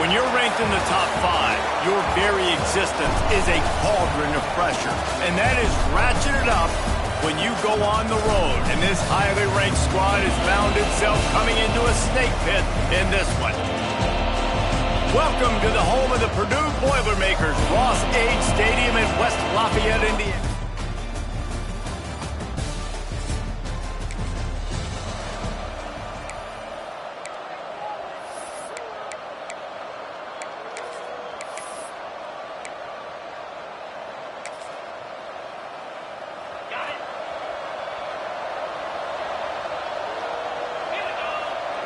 When you're ranked in the top 5, your very existence is a cauldron of pressure. And that is ratcheted up when you go on the road. And this highly ranked squad has found itself coming into a snake pit in this one. Welcome to the home of the Purdue Boilermakers, Ross-Ade Stadium in West Lafayette, Indiana.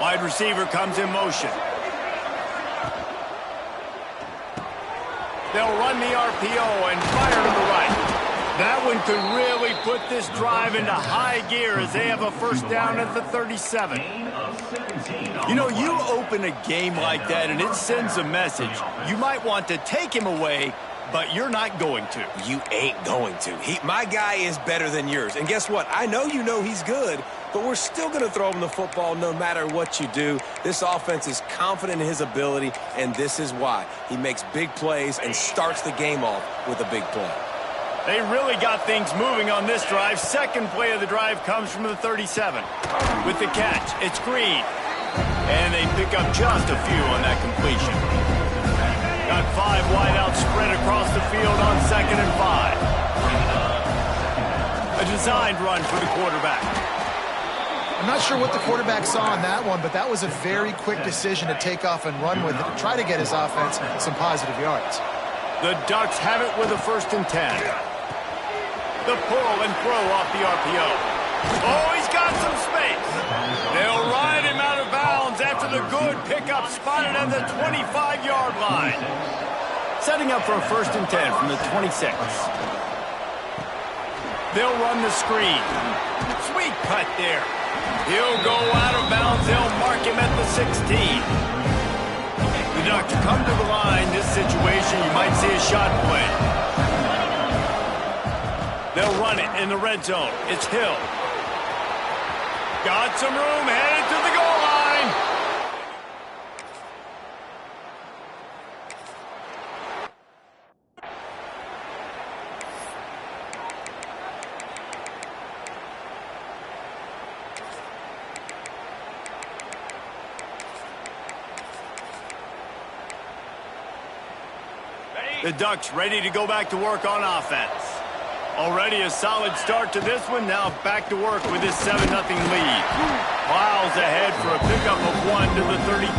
Wide receiver comes in motion. They'll run the RPO and fire to the right. That one could really put this drive into high gear as they have a first down at the 37. You know, you open a game like that and it sends a message. You might want to take him away, but you're not going to. You ain't going to. My guy is better than yours. And guess what? I know you know he's good, but we're still going to throw him the football no matter what you do. This offense is confident in his ability, and this is why. He makes big plays and starts the game off with a big play. They really got things moving on this drive. Second play of the drive comes from the 37. With the catch, it's Green. And they pick up just a few on that completion. Got 5 wideouts spread across the field on 2nd and 5. A designed run for the quarterback. I'm not sure what the quarterback saw on that one, but that was a very quick decision to take off and run with it and try to get his offense some positive yards. The Ducks have it with a 1st and 10. The pull and throw off the RPO. Oh, he's got some space. They'll ride him out of bounds after the good pickup spotted at the 25-yard line. Setting up for a 1st and 10 from the 26. They'll run the screen. Sweet cut there. He'll go out of bounds. They'll mark him at the 16. The Ducks come to the line. This situation, you might see a shot play. They'll run it in the red zone. It's Hill. Got some room, headed to the goal line. The Ducks ready to go back to work on offense. Already a solid start to this one. Now back to work with this 7-0 lead. Miles ahead for a pickup of 1 to the 32.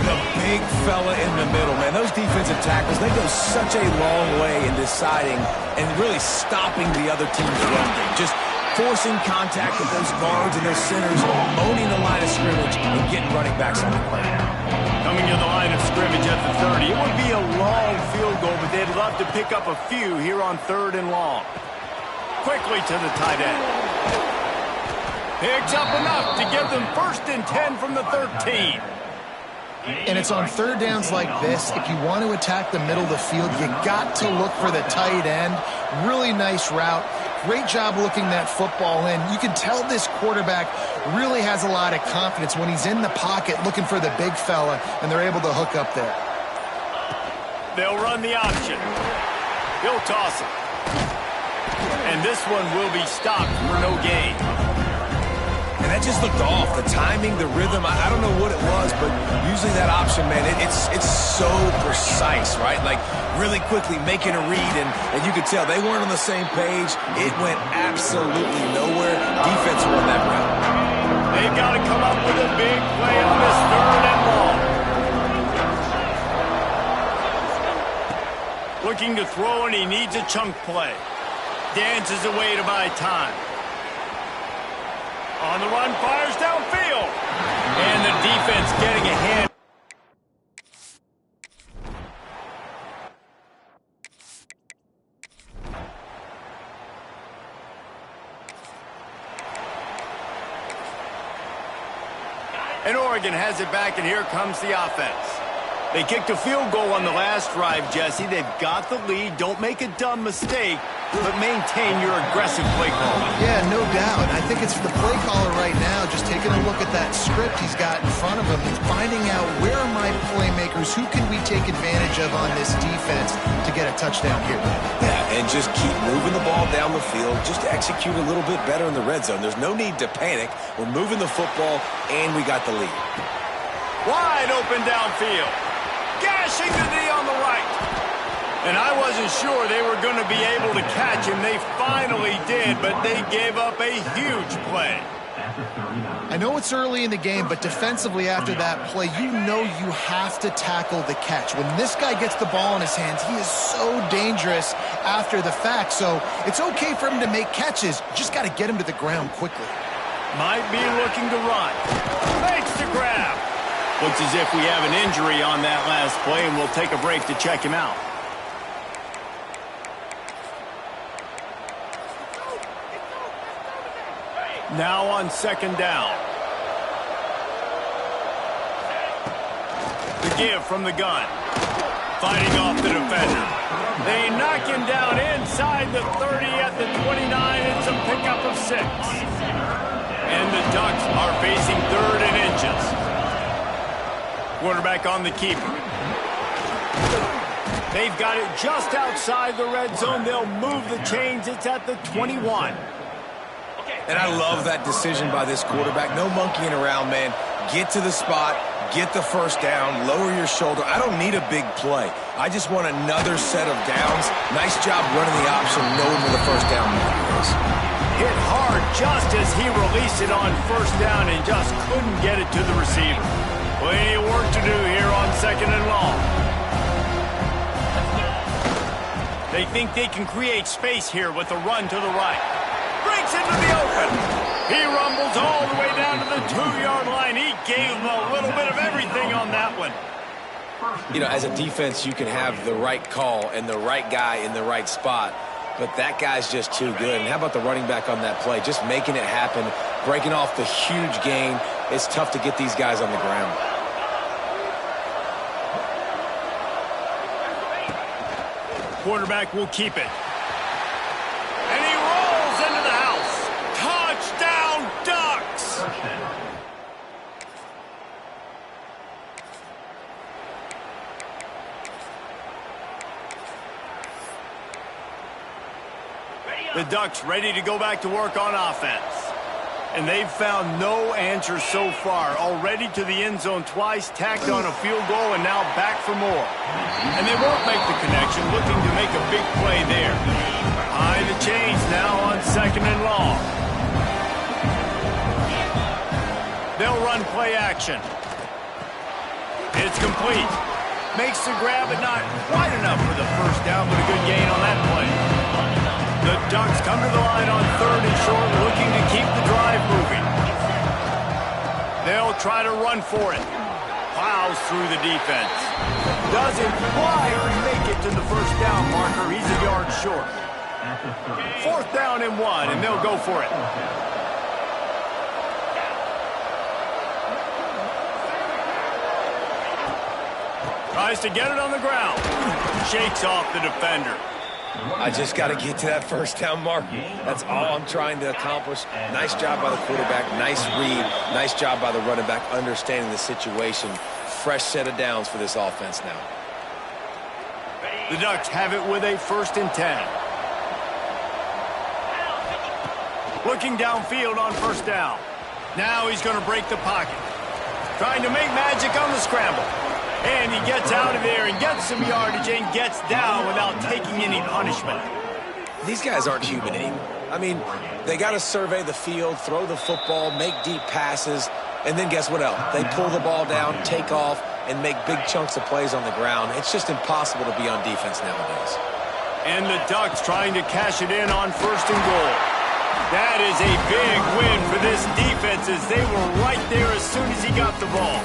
The big fella in the middle, man. Those defensive tackles, they go such a long way in deciding and really stopping the other team's run game. Just forcing contact with those guards and those centers, owning the line of scrimmage, and getting running backs on the play. Coming to the line of scrimmage at the 30. It would be a long field goal, but they'd love to pick up a few here on 3rd and long. Quickly to the tight end. Picks up enough to give them 1st and 10 from the 13. And it's on 3rd downs like this. If you want to attack the middle of the field, you got to look for the tight end. Really nice route. Great job looking that football in. You can tell this quarterback really has a lot of confidence when he's in the pocket looking for the big fella, and they're able to hook up there. They'll run the option. He'll toss it. And this one will be stopped for no gain. And that just looked off. The timing, the rhythm, I don't know what it was, but usually that option, man, it's so precise, right? Like really quickly making a read, and you could tell they weren't on the same page. It went absolutely nowhere. Defense won that round. They've got to come up with a big play on this 3rd and long. Looking to throw, and he needs a chunk play. Dances away to buy time. On the run, fires downfield. And the defense getting a hand. And Oregon has it back, and here comes the offense. They kicked a field goal on the last drive, Jesse. They've got the lead. Don't make a dumb mistake. but maintain your aggressive play call. Yeah, no doubt. I think it's the play caller right now just taking a look at that script he's got in front of him and finding out where are my playmakers, who can we take advantage of on this defense to get a touchdown here. Yeah, and just keep moving the ball down the field. Just execute a little bit better in the red zone. There's no need to panic. We're moving the football, and we got the lead. Wide open downfield. Gashing the knee on the right. And I wasn't sure they were going to be able to catch him. They finally did, but they gave up a huge play. I know it's early in the game, but defensively after that play, you know you have to tackle the catch. When this guy gets the ball in his hands, he is so dangerous after the fact. So it's okay for him to make catches. Just got to get him to the ground quickly. Might be looking to run. Makes the grab. Looks as if we have an injury on that last play, and we'll take a break to check him out. Now on second down. The give from the gun. Fighting off the defender. They knock him down inside the 30 at the 29. It's a pickup of 6. And the Ducks are facing 3rd and inches. Quarterback on the keeper. They've got it just outside the red zone. They'll move the chains. It's at the 21. And I love that decision by this quarterback. No monkeying around, man. Get to the spot, get the first down, lower your shoulder. I don't need a big play. I just want another set of downs. Nice job running the option, knowing where the first down marker is. Hit hard just as he released it on first down and just couldn't get it to the receiver. Plenty of work to do here on second and long. They think they can create space here with a run to the right. Breaks into the open. He rumbles all the way down to the 2-yard line. He gave him a little bit of everything on that one. You know, as a defense, you can have the right call and the right guy in the right spot, but that guy's just too good. And how about the running back on that play? Just making it happen, breaking off the huge gain. It's tough to get these guys on the ground. Quarterback will keep it. And he rolls into the house. Touchdown, Ducks! The Ducks ready to go back to work on offense. And they've found no answers so far. Already to the end zone twice, tacked on a field goal, and now back for more. And they won't make the connection, looking to make a big play there. High the chains now on second and long. They'll run play action. It's complete. Makes the grab, but not quite enough for the first down, but a good gain on that play. The Ducks come to the line on 3rd and short, looking to keep the drive moving. They'll try to run for it. Plows through the defense. Doesn't quite make it to the first down marker. He's a yard short. 4th down and 1, and they'll go for it. Tries to get it on the ground. Shakes off the defender. I just got to get to that first down mark. That's all I'm trying to accomplish. Nice job by the quarterback. Nice read. Nice job by the running back understanding the situation. Fresh set of downs for this offense now. The Ducks have it with a 1st and 10. Looking downfield on first down. Now he's going to break the pocket. Trying to make magic on the scramble. And he gets out of there and gets some yardage and gets down without taking any punishment. These guys aren't human anymore. I mean, they got to survey the field, throw the football, make deep passes, and then guess what else? They pull the ball down, take off, and make big chunks of plays on the ground. It's just impossible to be on defense nowadays. And the Ducks trying to cash it in on 1st and goal. That is a big win for this defense as they were right there as soon as he got the ball.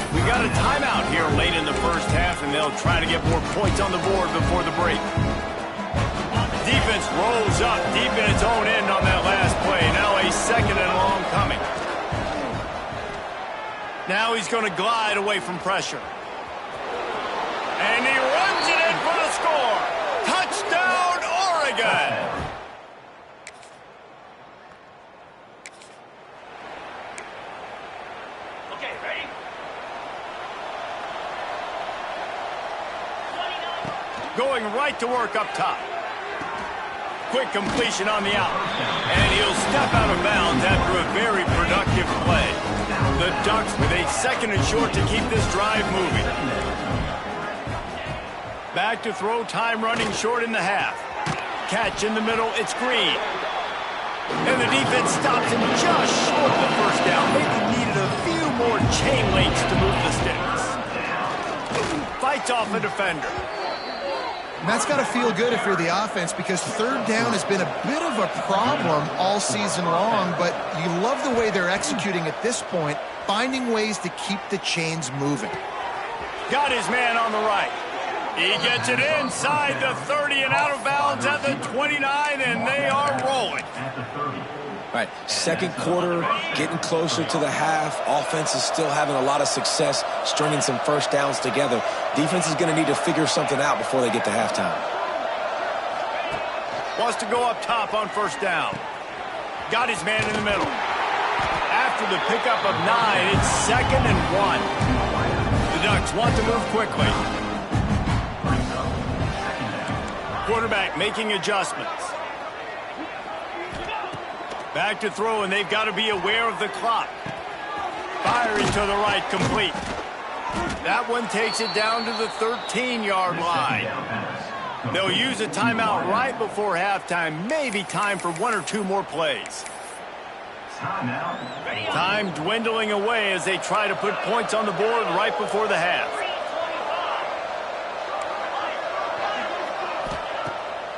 We got a timeout here late in the first half, and they'll try to get more points on the board before the break. Defense rolls up deep in its own end on that last play. Now a 2nd and long coming. Now he's going to glide away from pressure. And he runs it in for the score. Touchdown, Oregon! Oregon. Okay, ready? Going right to work up top. Quick completion on the out. And he'll step out of bounds after a very productive play. The Ducks with a 2nd and short to keep this drive moving. Back to throw, time running short in the half. Catch in the middle, it's Green. And the defense stops him just short of the first down. Maybe needed a few more chain links to move the sticks. Fights off a defender. And that's got to feel good if you're the offense, because 3rd down has been a bit of a problem all season long, but you love the way they're executing at this point, finding ways to keep the chains moving. Got his man on the right. He gets it inside the 30 and out of bounds at the 29, and they are rolling. All right, 2nd quarter, getting closer to the half. Offense is still having a lot of success stringing some first downs together. Defense is going to need to figure something out before they get to halftime. Wants to go up top on 1st down. Got his man in the middle. After the pickup of 9, it's 2nd and 1. The Ducks want to move quickly. Quarterback making adjustments. Back to throw, and they've got to be aware of the clock. Firing to the right, complete. That one takes it down to the 13-yard line. They'll use a timeout right before halftime. Maybe time for 1 or 2 more plays. Time dwindling away as they try to put points on the board right before the half.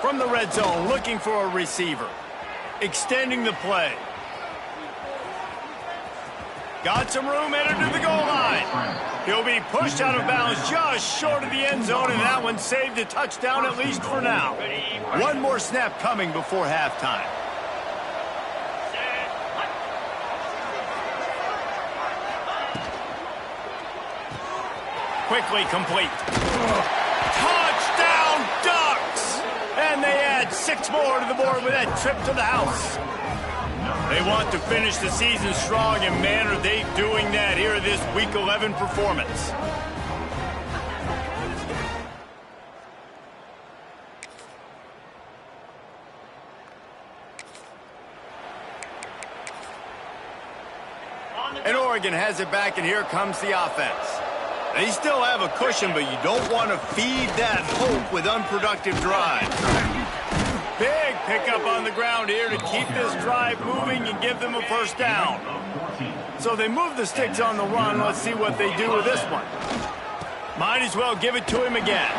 From the red zone, looking for a receiver. Extending the play. Got some room, headed to the goal line. He'll be pushed out of bounds just short of the end zone, and that one saved a touchdown at least for now. 1 more snap coming before halftime. Quickly complete. Touchdown, Ducks! And they add 6 more to the board with that trip to the house. They want to finish the season strong, and man, are they doing that here in this Week 11 performance. And Oregon has it back, and here comes the offense. They still have a cushion, but you don't want to feed that hope with unproductive drives. Big pickup on the ground here to keep this drive moving and give them a first down. So they move the sticks on the run. Let's see what they do with this one. Might as well give it to him again.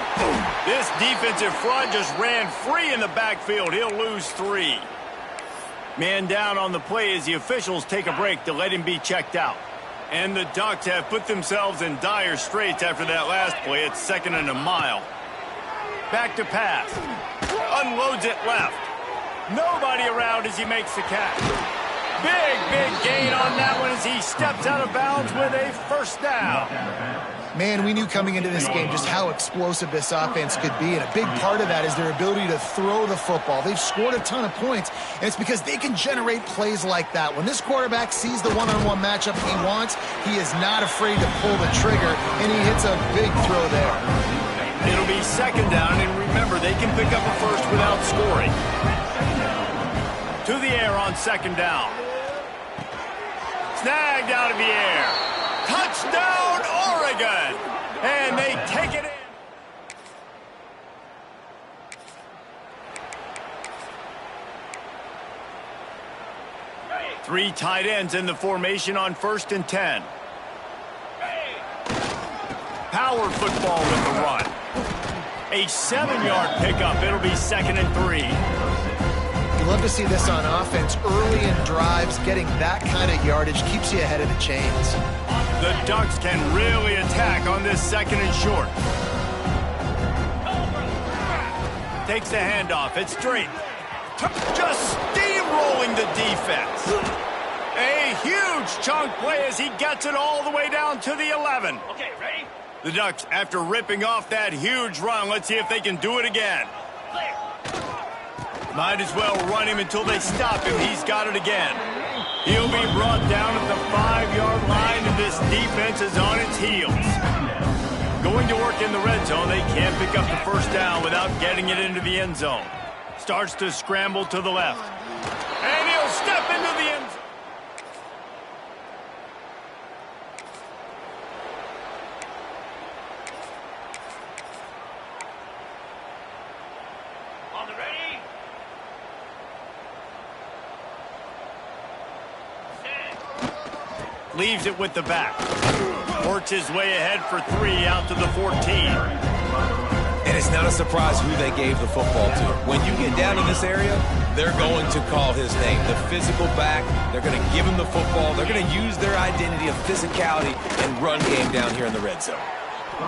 This defensive front just ran free in the backfield. He'll lose 3. Man down on the play as the officials take a break to let him be checked out. And the Ducks have put themselves in dire straits after that last play. It's 2nd and a mile. Back to pass. Unloads it left. Nobody around as he makes the catch. Big gain on that one as he steps out of bounds with a first down. Man, we knew coming into this game just how explosive this offense could be, and a big part of that is their ability to throw the football. They've scored a ton of points, and it's because they can generate plays like that. When this quarterback sees the one-on-one matchup he wants, he is not afraid to pull the trigger, and he hits a big throw there. It'll be 2nd down, and remember, they can pick up a first without scoring. To the air on 2nd down. Snagged out of the air. Touchdown, Oregon! And they take it in. Three tight ends in the formation on 1st and 10. Power football with the run. A 7-yard pickup. It'll be 2nd and 3. You love to see this on offense. Early in drives, getting that kind of yardage keeps you ahead of the chains. The Ducks can really attack on this 2nd and short. Takes the handoff. It's straight. Just steamrolling the defense. A huge chunk play as he gets it all the way down to the 11. Okay, ready? The Ducks, after ripping off that huge run, let's see if they can do it again. Clear. Might as well run him until they stop him. He's got it again. He'll be brought down at the 5-yard line, and this defense is on its heels. Going to work in the red zone, they can't pick up the first down without getting it into the end zone. Starts to scramble to the left. And he'll step into the end zone. On the ready. Leaves it with the back. Works his way ahead for 3 out to the 14. And it's not a surprise who they gave the football to. When you get down in this area, they're going to call his name. The physical back, they're going to give him the football. They're going to use their identity of physicality and run game down here in the red zone.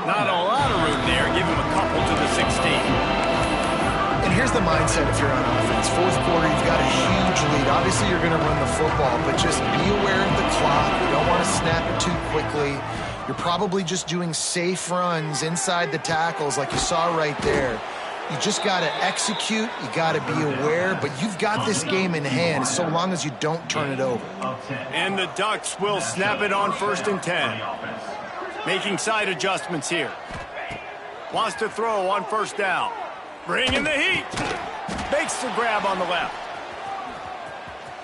Not a lot of room there. Give him a couple to the 16. And here's the mindset if you're on offense. Fourth quarter, you've got a huge lead. Obviously, you're going to run the football, but just be aware of the clock. You don't want to snap it too quickly. You're probably just doing safe runs inside the tackles like you saw right there. You just got to execute. You got to be aware, but you've got this game in hand so long as you don't turn it over. And the Ducks will snap it on 1st and 10. Making side adjustments here. Wants to throw on 1st down. Bringing the heat. Makes the grab on the left.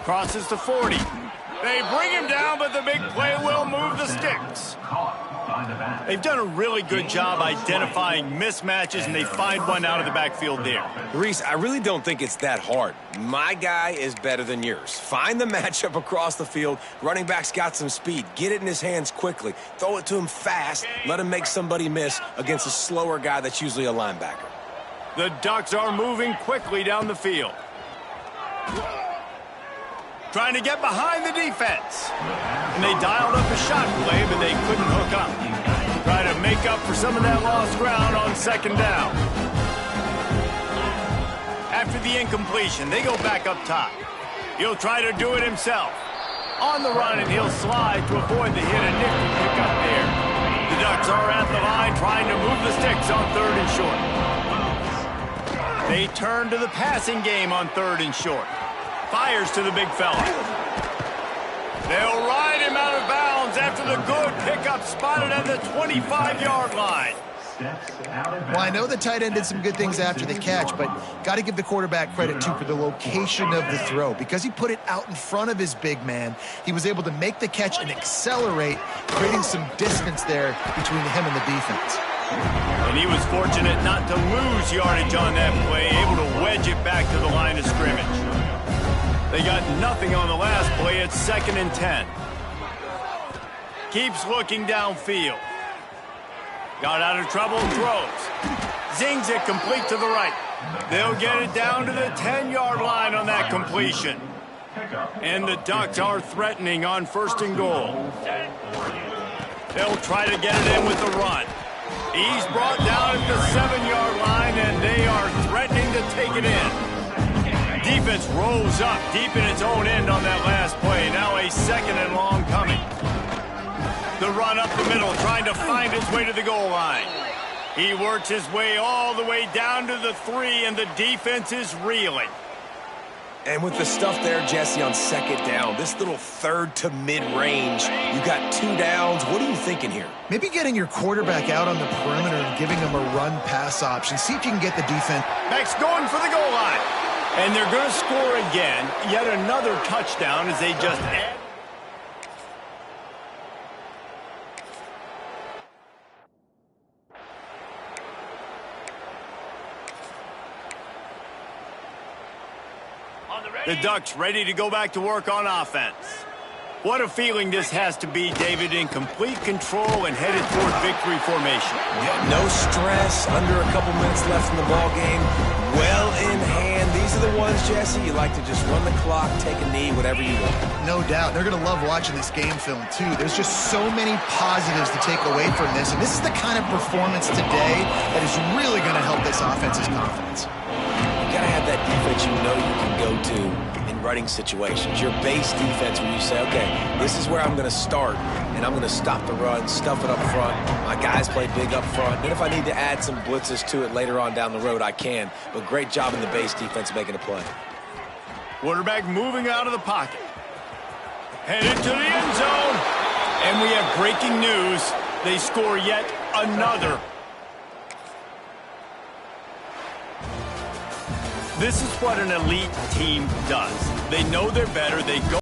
Crosses to 40. They bring him down, but the big play will move the sticks. They've done a really good job identifying mismatches, and they find one out of the backfield there. Reese, I really don't think it's that hard. My guy is better than yours. Find the matchup across the field. Running back's got some speed. Get it in his hands quickly. Throw it to him fast. Let him make somebody miss against a slower guy that's usually a linebacker. The Ducks are moving quickly down the field. Trying to get behind the defense. And they dialed up a shot play, but they couldn't hook up. Try to make up for some of that lost ground on 2nd down. After the incompletion, they go back up top. He'll try to do it himself. On the run, and he'll slide to avoid the hit and nifty pick up there. The Ducks are at the line trying to move the sticks on 3rd and short. They turn to the passing game on 3rd and short. Fires to the big fella. They'll ride him out of bounds after the good pickup spotted at the 25-yard line. Well, I know the tight end did some good things after the catch, but got to give the quarterback credit, too, for the location of the throw. Because he put it out in front of his big man, he was able to make the catch and accelerate, creating some distance there between him and the defense. And he was fortunate not to lose yardage on that play, able to wedge it back to the line of scrimmage. They got nothing on the last play. It's 2nd and 10. Keeps looking downfield. Got out of trouble and throws. Zings it complete to the right. They'll get it down to the 10-yard line on that completion. And the Ducks are threatening on 1st and goal. They'll try to get it in with the run. He's brought down at the 7-yard line, and they are threatening to take it in. Defense rolls up deep in its own end on that last play. Now a 2nd and long coming. The run up the middle, trying to find his way to the goal line. He works his way all the way down to the 3, and the defense is reeling. And with the stuff there, Jesse, on 2nd down, this little 3rd to mid-range, you got 2 downs. What are you thinking here? Maybe getting your quarterback out on the perimeter and giving him a run-pass option. See if you can get the defense. Beck's going for the goal line. And they're going to score again. Yet another touchdown as they just add. The Ducks ready to go back to work on offense. What a feeling this has to be, David, in complete control and headed toward victory formation. No stress, under a couple minutes left in the ball game. Well in hand. These are the ones, Jesse, you like to just run the clock, take a knee, whatever you want. No doubt. They're going to love watching this game film, too. There's just so many positives to take away from this, and this is the kind of performance today that is really going to help this offense's confidence. You got to have that defense you know you can go to and in running situations. Your base defense where you say, okay, this is where I'm going to start, and I'm going to stop the run, stuff it up front. My guys play big up front. Then if I need to add some blitzes to it later on down the road, I can. But great job in the base defense making a play. Quarterback moving out of the pocket. Headed to the end zone. And we have breaking news. They score yet another. This is what an elite team does. They know they're better. They go